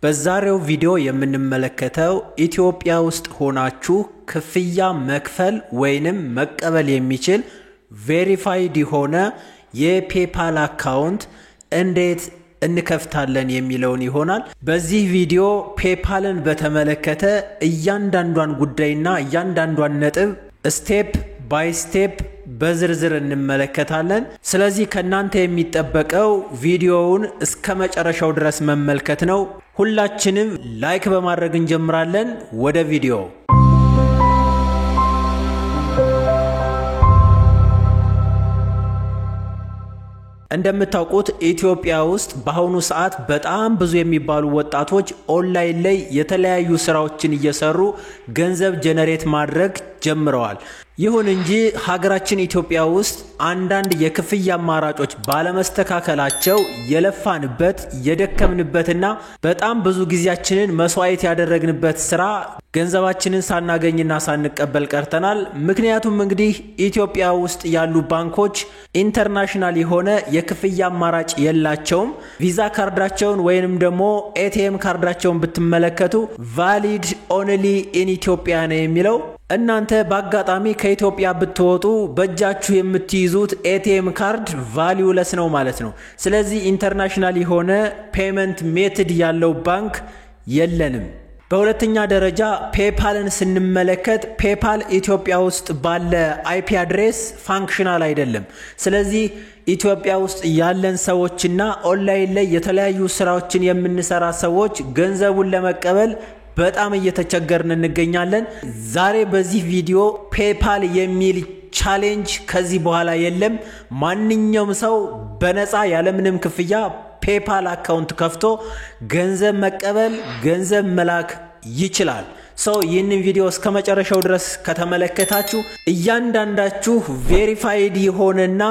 በዛሬው ቪዲዮ የምንመለከተው ኢትዮጵያ ውስጥ ሆናችሁ ክፍያ መክፈል ወይንም መቀበል የሚችል ቬሪፋይድ የሆነ የፔፓል አካውንት እንዴት እንከፍታለን የሚለውን ይሆናል። በዚህ ቪዲዮ ፔፓልን በተመለከተ እያንዳንዷን ጉዳይና እያንዳንዷን ነጥብ ስቴፕ ባይ ስቴፕ በዝርዝር እንመለከታለን። ስለዚህ ከናንተ የሚጠበቀው ቪዲዮውን እስከ መጨረሻው ድረስ መመልከት ነው። ሁላችንም ላይክ በማድረግ እንጀምራለን። ወደ ቪዲዮ እንደምታውቁት ኢትዮጵያ ውስጥ በአሁኑ ሰዓት በጣም ብዙ የሚባሉ ወጣቶች ኦንላይን ላይ የተለያዩ ስራዎችን እየሰሩ ገንዘብ ጀነሬት ማድረግ ጀምረዋል። ይሁን እንጂ ሀገራችን ኢትዮጵያ ውስጥ አንዳንድ የክፍያ አማራጮች ባለመስተካከላቸው የለፋንበት የደከምንበትና በጣም ብዙ ጊዜያችንን መስዋዕት ያደረግንበት ስራ ገንዘባችንን ሳናገኝና ሳንቀበል ቀርተናል። ምክንያቱም እንግዲህ ኢትዮጵያ ውስጥ ያሉ ባንኮች ኢንተርናሽናል የሆነ የክፍያ አማራጭ የላቸውም። ቪዛ ካርዳቸውን ወይንም ደግሞ ኤቲኤም ካርዳቸውን ብትመለከቱ ቫሊድ ኦንሊ ኢን ኢትዮጵያ ነው የሚለው። እናንተ በአጋጣሚ ከኢትዮጵያ ብትወጡ በእጃችሁ የምትይዙት ኤቲኤም ካርድ ቫልዩለስ ነው ማለት ነው። ስለዚህ ኢንተርናሽናል የሆነ ፔመንት ሜትድ ያለው ባንክ የለንም። በሁለተኛ ደረጃ ፔፓልን ስንመለከት ፔፓል ኢትዮጵያ ውስጥ ባለ አይፒ አድሬስ ፋንክሽናል አይደለም። ስለዚህ ኢትዮጵያ ውስጥ ያለን ሰዎችና ኦንላይን ላይ የተለያዩ ስራዎችን የምንሰራ ሰዎች ገንዘቡን ለመቀበል በጣም እየተቸገርን እንገኛለን። ዛሬ በዚህ ቪዲዮ ፔፓል የሚል ቻሌንጅ ከዚህ በኋላ የለም። ማንኛውም ሰው በነፃ ያለምንም ክፍያ ፔፓል አካውንት ከፍቶ ገንዘብ መቀበል ገንዘብ መላክ ይችላል። ይህንን ቪዲዮ እስከ መጨረሻው ድረስ ከተመለከታችሁ እያንዳንዳችሁ ቬሪፋይድ የሆነና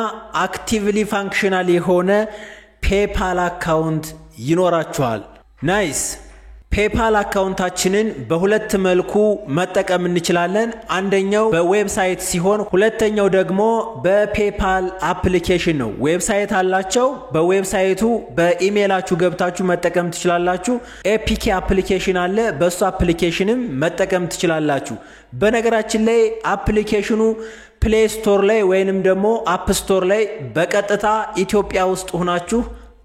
አክቲቭሊ ፋንክሽናል የሆነ ፔፓል አካውንት ይኖራችኋል። ናይስ። ፔፓል አካውንታችንን በሁለት መልኩ መጠቀም እንችላለን። አንደኛው በዌብሳይት ሲሆን ሁለተኛው ደግሞ በፔፓል አፕሊኬሽን ነው። ዌብሳይት አላቸው። በዌብሳይቱ በኢሜይላችሁ ገብታችሁ መጠቀም ትችላላችሁ። ኤፒኬ አፕሊኬሽን አለ። በሱ አፕሊኬሽንም መጠቀም ትችላላችሁ። በነገራችን ላይ አፕሊኬሽኑ ፕሌይ ስቶር ላይ ወይንም ደግሞ አፕ ስቶር ላይ በቀጥታ ኢትዮጵያ ውስጥ ሆናችሁ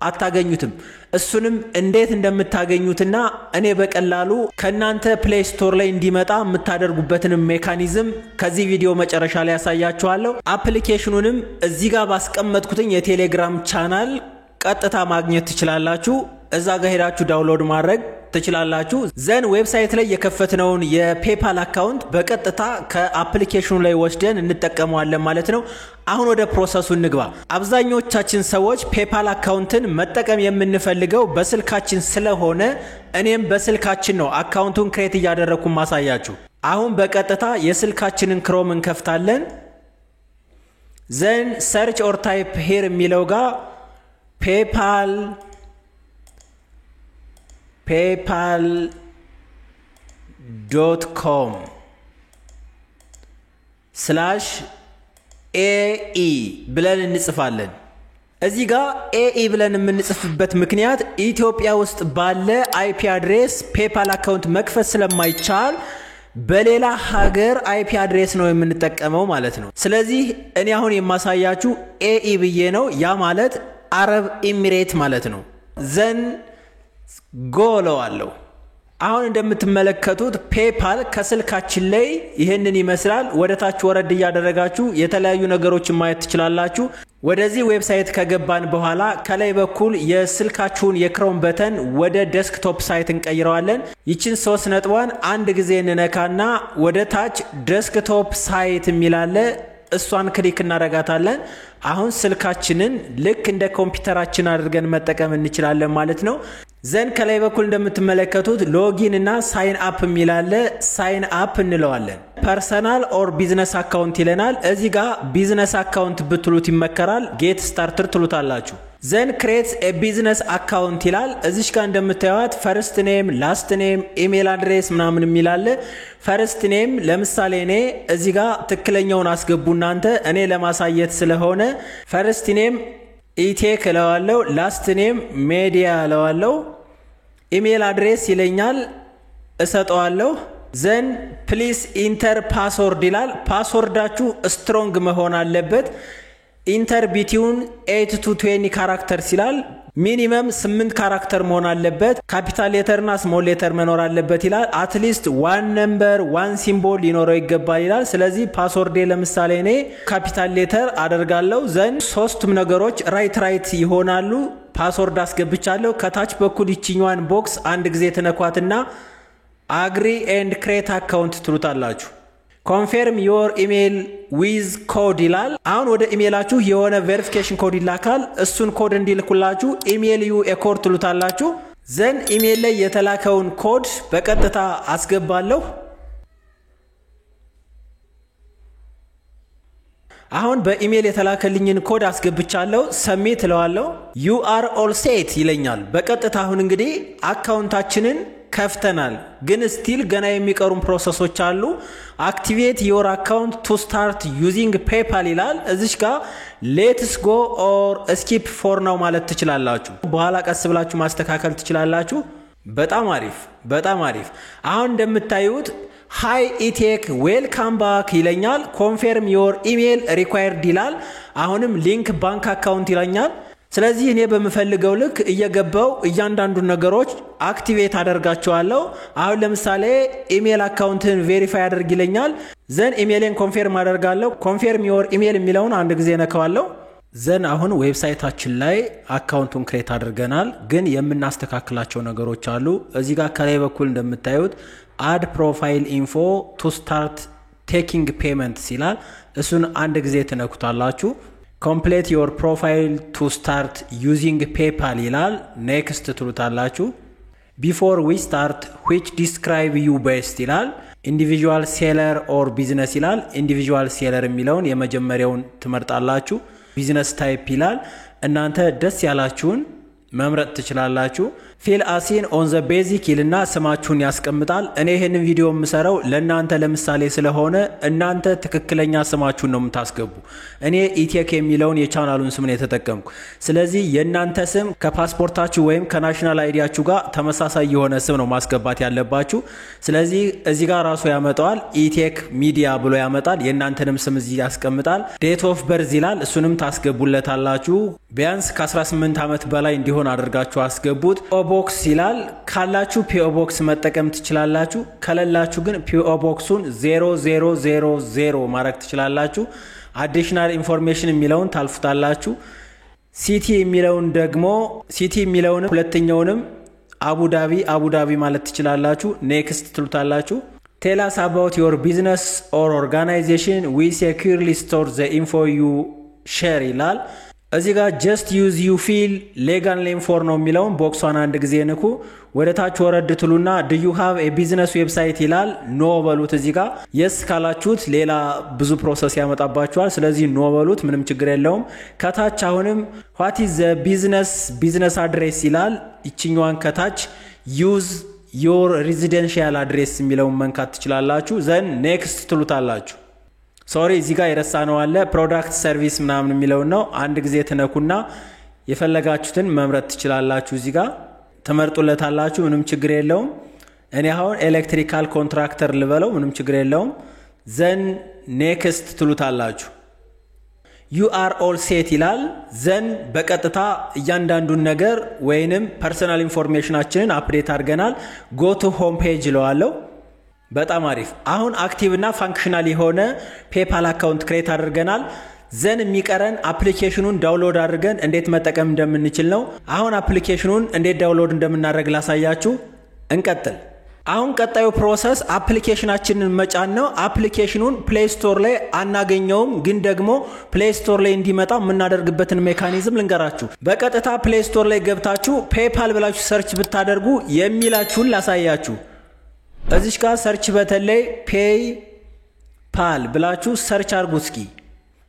አታገኙትም። እሱንም እንዴት እንደምታገኙትና እኔ በቀላሉ ከናንተ ፕሌይ ስቶር ላይ እንዲመጣ የምታደርጉበትን ሜካኒዝም ከዚህ ቪዲዮ መጨረሻ ላይ ያሳያችኋለሁ። አፕሊኬሽኑንም እዚህ ጋር ባስቀመጥኩትኝ የቴሌግራም ቻናል ቀጥታ ማግኘት ትችላላችሁ። እዛ ጋር ሄዳችሁ ዳውንሎድ ማድረግ ትችላላችሁ። ዘን ዌብሳይት ላይ የከፈትነውን የፔፓል አካውንት በቀጥታ ከአፕሊኬሽኑ ላይ ወስደን እንጠቀመዋለን ማለት ነው። አሁን ወደ ፕሮሰሱ እንግባ። አብዛኞቻችን ሰዎች ፔፓል አካውንትን መጠቀም የምንፈልገው በስልካችን ስለሆነ እኔም በስልካችን ነው አካውንቱን ክሬት እያደረኩ ማሳያችሁ። አሁን በቀጥታ የስልካችንን ክሮም እንከፍታለን። ዘን ሰርች ኦር ታይፕ ሄር የሚለው ጋር paypal.com/AE ብለን እንጽፋለን። እዚህ ጋር AE ብለን የምንጽፍበት ምክንያት ኢትዮጵያ ውስጥ ባለ አይፒ አድሬስ ፔፓል አካውንት መክፈት ስለማይቻል በሌላ ሀገር አይፒ አድሬስ ነው የምንጠቀመው ማለት ነው። ስለዚህ እኔ አሁን የማሳያችሁ AE ብዬ ነው። ያ ማለት አረብ ኤሚሬት ማለት ነው። ዘን ጎለዋለሁ። አሁን እንደምትመለከቱት ፔፓል ከስልካችን ላይ ይሄንን ይመስላል። ወደታች ወረድ ያደረጋችሁ የተለያዩ ነገሮችን ማየት ትችላላችሁ። ወደዚህ ዌብሳይት ከገባን በኋላ ከላይ በኩል የስልካችሁን የክሮም በተን ወደ ዴስክቶፕ ሳይት እንቀይረዋለን። ይችን 3 ነጥቧን አንድ ጊዜ እንነካና ወደ ታች ዴስክቶፕ ሳይት የሚላለ እሷን ክሊክ እናረጋታለን። አሁን ስልካችንን ልክ እንደ ኮምፒውተራችን አድርገን መጠቀም እንችላለን ማለት ነው። ዘን ከላይ በኩል እንደምትመለከቱት ሎጊን እና ሳይን አፕ የሚላለ ሳይን አፕ እንለዋለን። ፐርሰናል ኦር ቢዝነስ አካውንት ይለናል። እዚህ ጋር ቢዝነስ አካውንት ብትሉት ይመከራል። ጌት ስታርተር ትሉታላችሁ። ዘን ክሬት ኤ ቢዝነስ አካውንት ይላል። እዚሽ ጋር እንደምታዩት ፈርስት ኔም፣ ላስት ኔም፣ ኢሜል አድሬስ ምናምን የሚላለ ፈርስት ኔም ለምሳሌ እኔ እዚህ ጋር ትክክለኛውን አስገቡ እናንተ እኔ ለማሳየት ስለሆነ ፈርስት ኔም ኢቴክ እለዋለሁ። ላስት ኔም ሜዲያ እለዋለሁ። ኢሜል አድሬስ ይለኛል እሰጠዋለሁ ዘን ፕሊዝ ኢንተር ፓስወርድ ይላል ፓስወርዳችሁ ስትሮንግ መሆን አለበት ኢንተር ቢትዊን 8 to 20 ካራክተርስ ይላል ሚኒመም 8 ካራክተር መሆን አለበት ካፒታል ሌተርና ስሞል ሌተር መኖር አለበት ይላል አትሊስት one number one symbol ሊኖረው ይገባል ይላል ስለዚህ ፓስወርዴ ለምሳሌ እኔ ካፒታል ሌተር አደርጋለሁ ዘን ሶስቱም ነገሮች ራይት ይሆናሉ ፓስወርድ አስገብቻለሁ ከታች በኩል ይችኛዋን ቦክስ አንድ ጊዜ ተነኳትና agree and create account ትሉታላችሁ confirm your email with code ይላል አሁን ወደ ኢሜላችሁ የሆነ ቬሪፊኬሽን ኮድ ይላካል እሱን ኮድ እንዲልኩላችሁ ኢሜል ዩ ኮድ ትሉታላችሁ ዘን ኢሜል ላይ የተላከውን ኮድ በቀጥታ አስገባለሁ አሁን በኢሜል የተላከልኝን ኮድ አስገብቻለሁ ሰሚት እለዋለሁ you are all set ይለኛል በቀጥታ አሁን እንግዲህ አካውንታችንን ከፍተናል ግን ስቲል ገና የሚቀሩን ፕሮሰሶች አሉ activate your account to start using PayPal ይላል እዚች ጋር let's go or skip for now ማለት ትችላላችሁ በኋላ ቀስ ብላችሁ ማስተካከል ትችላላችሁ በጣም አሪፍ አሁን እንደምታዩት hi ኢቴክ welcome back ይለኛል confirm your email required ይላል አሁንም ሊንክ ባንክ አካውንት ይለኛል ስለዚህ እኔ በመፈልገው ልክ እየገባው እያንዳንዱ ነገሮች አክቲቬት አደርጋቸዋለሁ አሁን ለምሳሌ ኢሜል አካውንትን ቬሪፋይ አድርግልኛል ዘን ኢሜልን ኮንፈርም አደርጋለሁ ኮንፈርም ዮር ኢሜል የሚለውን አንድ ጊዜ ነካዋለሁ ዘን አሁን ዌብሳይታችን ላይ አካውንቱን ክሬት አድርገናል ግን የምናስተካክላቸው ነገሮች አሉ እዚህ ጋር ከላይ በኩል እንደምታዩት add profile info to start taking payments ይላል እሱን አንድ ጊዜ ተነኩታላችሁ complete your profile to start using PayPal ይላል next ትሉታላችሁ before we start which describe you best ይላል individual seller or business ይላል individual seller የሚለውን የመጀመሪያውን ትመርጣላችሁ business type ይላል እናንተ ደስ ያላችሁን መምረጥ ትችላላችሁ fill as in on the basic ይልና ስማችሁን ያስቀምጣል እኔ ይሄንን ቪዲዮ የምሰራው ለእናንተ ለምሳሌ ስለሆነ እናንተ ትክክለኛ ስማችሁን ነው የምታስገቡ እኔ ኢቴክ የሚለውን የቻናሉን ስም ነው የተጠቀምኩ ስለዚህ የእናንተ ስም ከፓስፖርታችሁ ወይም ከናሽናል አይዲያችሁ ጋር ተመሳሳይ የሆነ ስም ነው ማስገባት ያለባችሁ ስለዚህ እዚህ ጋር ራሱ ያመጣዋል ኢቴክ ሚዲያ ብሎ ያመጣል የእናንተንም ስም እዚህ ያስቀምጣል date of birth ይላል እሱንም ታስገቡለታላችሁ ቢያንስ ከ18 ዓመት በላይ እንዲሆን አድርጋችሁ አስገቡት ቦክስ ይላል ካላችሁ ፒኦ ቦክስ መጠቀም ትችላላችሁ ከለላችሁ ግን ፒኦ ቦክሱን 0000 ማድረግ ትችላላችሁ አዲሽናል ኢንፎርሜሽን የሚለውን ታልፉታላችሁ ሲቲ የሚለውን ሁለተኛውንም አቡዳቢ ማለት ትችላላችሁ ኔክስት ትሉታላችሁ tell us about your business or organization we securely store the info you share ይላል እዚህ ጋር just use you feel legal name for ነው የሚለውን ቦክሷን አንድ ጊዜ ንኩ ወደታች ወረድ ትሉና do you have a business website ይላል no በሉት እዚህ ጋር yes ካላችሁት ሌላ ብዙ ፕሮሰስ ያመጣባችኋል ስለዚህ no በሉት ምንም ችግር የለውም ከታች አሁንም what is the business address ይላል እቺኛዋን ከታች use your residential address የሚለውን መንካት ትችላላችሁ then next ትሉታላችሁ ሶሪ እዚህ ጋር የረሳነው አለ ፕሮዳክት ሰርቪስ ምናምን የሚለው ነው አንድ ጊዜ ተነኩና የፈለጋችሁትን መምረጥ ትችላላችሁ እዚህ ጋር ተመርጡለታላችሁ ምንም ችግር የለውም እኔ አሁን ኤሌክትሪካል ኮንትራክተር ልበለው ምንም ችግር የለውም ዘን ኔክስት ትሉታላችሁ you are all set ይላል ዘን በቀጥታ እያንዳንዱን ነገር ወይንም ፐርሰናል ኢንፎርሜሽናችንን አፕዴት አድርገናል go to home page ለዋለው በጣም አሪፍ አሁን አክቲቭ እና ፋንክሽናል የሆነ PayPal አካውንት ክሬት አድርገናል ዘን የሚቀረን አፕሊኬሽኑን ዳውንሎድ አድርገን እንዴት መጠቀም እንደምንችል ነው አሁን አፕሊኬሽኑን እንዴት ዳውንሎድ እንደምናደርግ ላሳያችሁ እንቀጥል አሁን ቀጣዩ ፕሮሰስ አፕሊኬሽናችንን መጫን ነው አፕሊኬሽኑን ፕሌይ ስቶር ላይ አናገኘውም ግን ደግሞ ፕሌይ ስቶር ላይ እንዲመጣ የምናደርግበትን ሜካኒዝም ልንገራችሁ በቀጥታ ፕሌይ ስቶር ላይ ገብታችሁ PayPal ብላችሁ ሰርች ብታደርጉ የሚላችሁን ላሳያችሁ እዚሽ ጋር ሰርች በተለይ PayPal ብላችሁ ሰርች አድርጉ እስኪ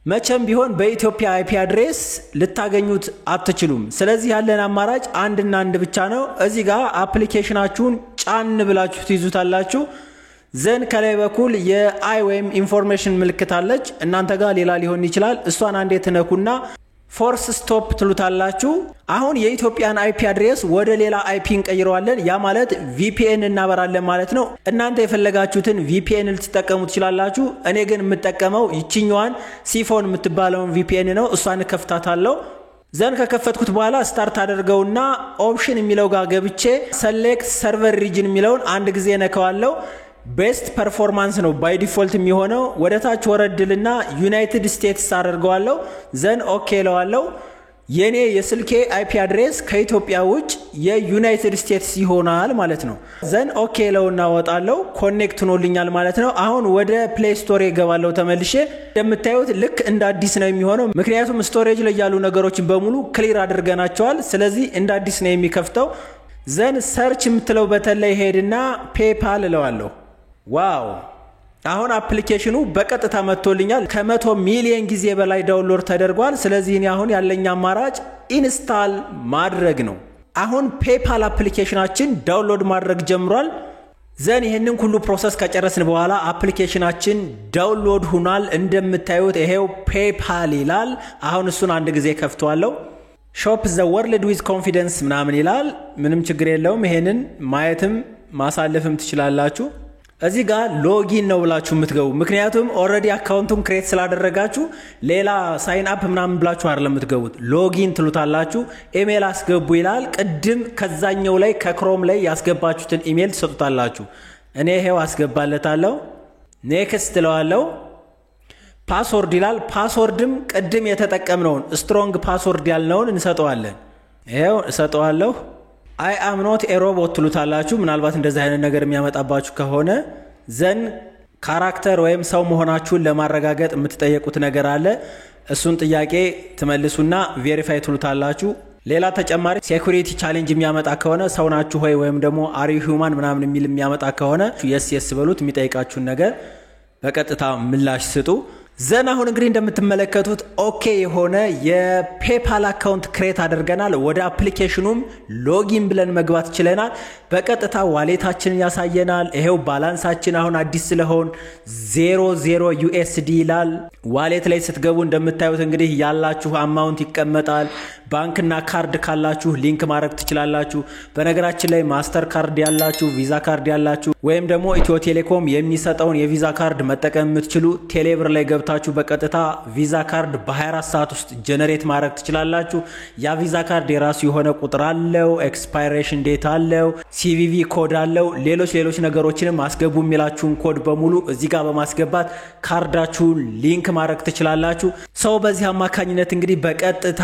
መቼም ቢሆን በኢትዮጵያ IP አድሬስ ልታገኙት አትችሉም ስለዚህ ያለን አማራጭ አንድና አንድ ብቻ ነው እዚህ ጋር አፕሊኬሽናችሁን ጫን ብላችሁ ትይዙታላችሁ ዘን ከላይ በኩል የአይ ወይም ኢንፎርሜሽን ምልክት አለች እናንተ ጋር ሌላ ሊሆን ይችላል እሷን አንዴ ተነኩና ፎርስ ስቶፕ ትሉታላችሁ። አሁን የኢትዮጵያን አይፒ አድሬስ ወደ ሌላ አይፒ እንቀይረዋለን። ያ ማለት VPN እናበራለን ማለት ነው። እናንተ የፈለጋችሁትን VPN ልትጠቀሙ ትችላላችሁ። እኔ ግን የምጠቀመው ይችኛዋን ሲፎን የምትባለውን VPN ነው። እሷን ከፍታታለሁ። ዘን ከከፈትኩት በኋላ ስታርት አደርገውና ኦፕሽን የሚለው ጋር ገብቼ ሰሌክት ሰርቨር ሪጅን የሚለውን አንድ ጊዜ ነካዋለሁ። ቤስት ፐርፎርማንስ ነው ባይ ዲፎልት የሚሆነው። ወደ ታች ወረድልና ዩናይትድ ስቴትስ አደርገዋለሁ። ዘን ኦኬ ለዋለሁ። የኔ የስልኬ አይፒ አድሬስ ከኢትዮጵያ ውጭ የዩናይትድ ስቴትስ ይሆናል ማለት ነው። ዘን ኦኬ ለውና ወጣለሁ። ኮኔክት ሆኖልኛል ማለት ነው። አሁን ወደ ፕሌይ ስቶር ገባለሁ ተመልሼ። እንደምታዩት ልክ እንደ አዲስ ነው የሚሆነው፣ ምክንያቱም ስቶሬጅ ላይ ያሉ ነገሮችን በሙሉ ክሊር አድርገናቸዋል። ስለዚህ እንደ አዲስ ነው የሚከፍተው። ዘን ሰርች የምትለው በተለይ ሄድና ፔፓል እለዋለሁ። ዋው አሁን አፕሊኬሽኑ በቀጥታ መጥቶልኛል። ከ100 ሚሊዮን ጊዜ በላይ ዳውንሎድ ተደርጓል። ስለዚህ እኔ አሁን ያለኝ አማራጭ ኢንስታል ማድረግ ነው። አሁን ፔፓል አፕሊኬሽናችን ዳውንሎድ ማድረግ ጀምሯል። ዘን ይሄንን ሁሉ ፕሮሰስ ከጨረስን በኋላ አፕሊኬሽናችን ዳውንሎድ ሆኗል። እንደምታዩት ይሄው ፔፓል ይላል። አሁን እሱን አንድ ጊዜ ከፍቷለሁ። ሾፕ ዘ ወርልድ ዊዝ ኮንፊደንስ ምናምን ይላል። ምንም ችግር የለውም። ይሄንን ማየትም ማሳለፍም ትችላላችሁ። እዚህ ጋር ሎጊን ነው ብላችሁ የምትገቡ፣ ምክንያቱም ኦልሬዲ አካውንቱን ክሬት ስላደረጋችሁ ሌላ ሳይን አፕ ምናምን ብላችሁ አይደለም የምትገቡት። ሎጊን ትሉታላችሁ። ኢሜል አስገቡ ይላል። ቅድም ከዛኛው ላይ ከክሮም ላይ ያስገባችሁትን ኢሜል ትሰጡታላችሁ። እኔ ይሄው አስገባለታለሁ። ኔክስት ትለዋለሁ። ፓስወርድ ይላል። ፓስወርድም ቅድም የተጠቀምነውን ስትሮንግ ፓስወርድ ያልነውን እንሰጠዋለን። ይሄው እሰጠዋለሁ። አይ አም ኖት ኤ ሮቦት ትሉታላችሁ። ምናልባት እንደዚህ አይነት ነገር የሚያመጣባችሁ ከሆነ ዘን ካራክተር ወይም ሰው መሆናችሁን ለማረጋገጥ የምትጠየቁት ነገር አለ። እሱን ጥያቄ ትመልሱና ቬሪፋይ ትሉታላችሁ። ሌላ ተጨማሪ ሴኩሪቲ ቻሌንጅ የሚያመጣ ከሆነ ሰው ናችሁ ሆይ ወይም ደግሞ አር ዩ ሂውማን ምናምን የሚል የሚያመጣ ከሆነ የስ የስ በሉት። የሚጠይቃችሁን ነገር በቀጥታ ምላሽ ስጡ። ዘን አሁን እንግዲህ እንደምትመለከቱት ኦኬ የሆነ የፔፓል አካውንት ክሬት አድርገናል። ወደ አፕሊኬሽኑም ሎጊን ብለን መግባት ችለናል። በቀጥታ ዋሌታችንን ያሳየናል። ይሄው ባላንሳችን አሁን አዲስ ስለሆን 00 USD ይላል። ዋሌት ላይ ስትገቡ እንደምታዩት እንግዲህ ያላችሁ አማውንት ይቀመጣል። ባንክና ካርድ ካላችሁ ሊንክ ማድረግ ትችላላችሁ። በነገራችን ላይ ማስተር ካርድ ያላችሁ፣ ቪዛ ካርድ ያላችሁ ወይም ደግሞ ኢትዮ ቴሌኮም የሚሰጠውን የቪዛ ካርድ መጠቀም የምትችሉ ቴሌብር ላይ ገብታችሁ በቀጥታ ቪዛ ካርድ በ24 ሰዓት ውስጥ ጀነሬት ማድረግ ትችላላችሁ። ያ ቪዛ ካርድ የራሱ የሆነ ቁጥር አለው፣ ኤክስፓይሬሽን ዴት አለው፣ CVV ኮድ አለው። ሌሎች ነገሮችንም አስገቡ የሚላችሁን ኮድ በሙሉ እዚህ ጋር በማስገባት ካርዳችሁን ሊንክ ማድረግ ትችላላችሁ። ሰው በዚህ አማካኝነት እንግዲህ በቀጥታ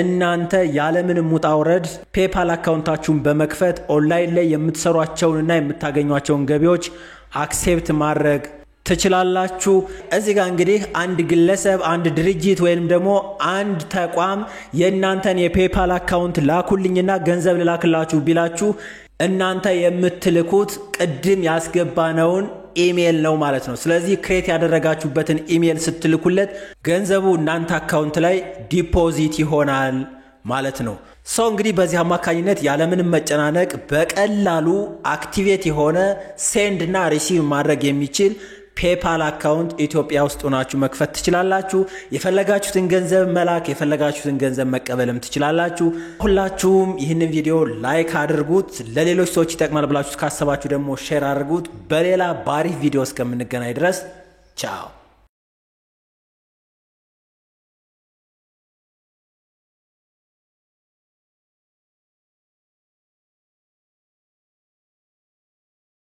እናንተ ያለምንም ውጣ ውረድ ፔፓል አካውንታችሁን በመክፈት ኦንላይን ላይ የምትሰሯቸውንና የምታገኟቸውን ገቢዎች አክሴፕት ማድረግ ትችላላችሁ። እዚህ ጋር እንግዲህ አንድ ግለሰብ፣ አንድ ድርጅት ወይንም ደግሞ አንድ ተቋም የእናንተን የፔፓል አካውንት ላኩልኝና ገንዘብ ልላክላችሁ ቢላችሁ እናንተ የምትልኩት ቅድም ያስገባነውን ኢሜል ነው ማለት ነው። ስለዚህ ክሬት ያደረጋችሁበትን ኢሜል ስትልኩለት ገንዘቡ እናንተ አካውንት ላይ ዲፖዚት ይሆናል ማለት ነው። ሰው እንግዲህ በዚህ አማካኝነት ያለምንም መጨናነቅ በቀላሉ አክቲቬት የሆነ ሴንድ እና ሪሲቭ ማድረግ የሚችል ፔፓል አካውንት ኢትዮጵያ ውስጥ ሆናችሁ መክፈት ትችላላችሁ። የፈለጋችሁትን ገንዘብ መላክ፣ የፈለጋችሁትን ገንዘብ መቀበልም ትችላላችሁ። ሁላችሁም ይህንን ቪዲዮ ላይክ አድርጉት። ለሌሎች ሰዎች ይጠቅማል ብላችሁ ካሰባችሁ ደግሞ ሼር አድርጉት። በሌላ ባሪፍ ቪዲዮ እስከምንገናኝ ድረስ ቻው።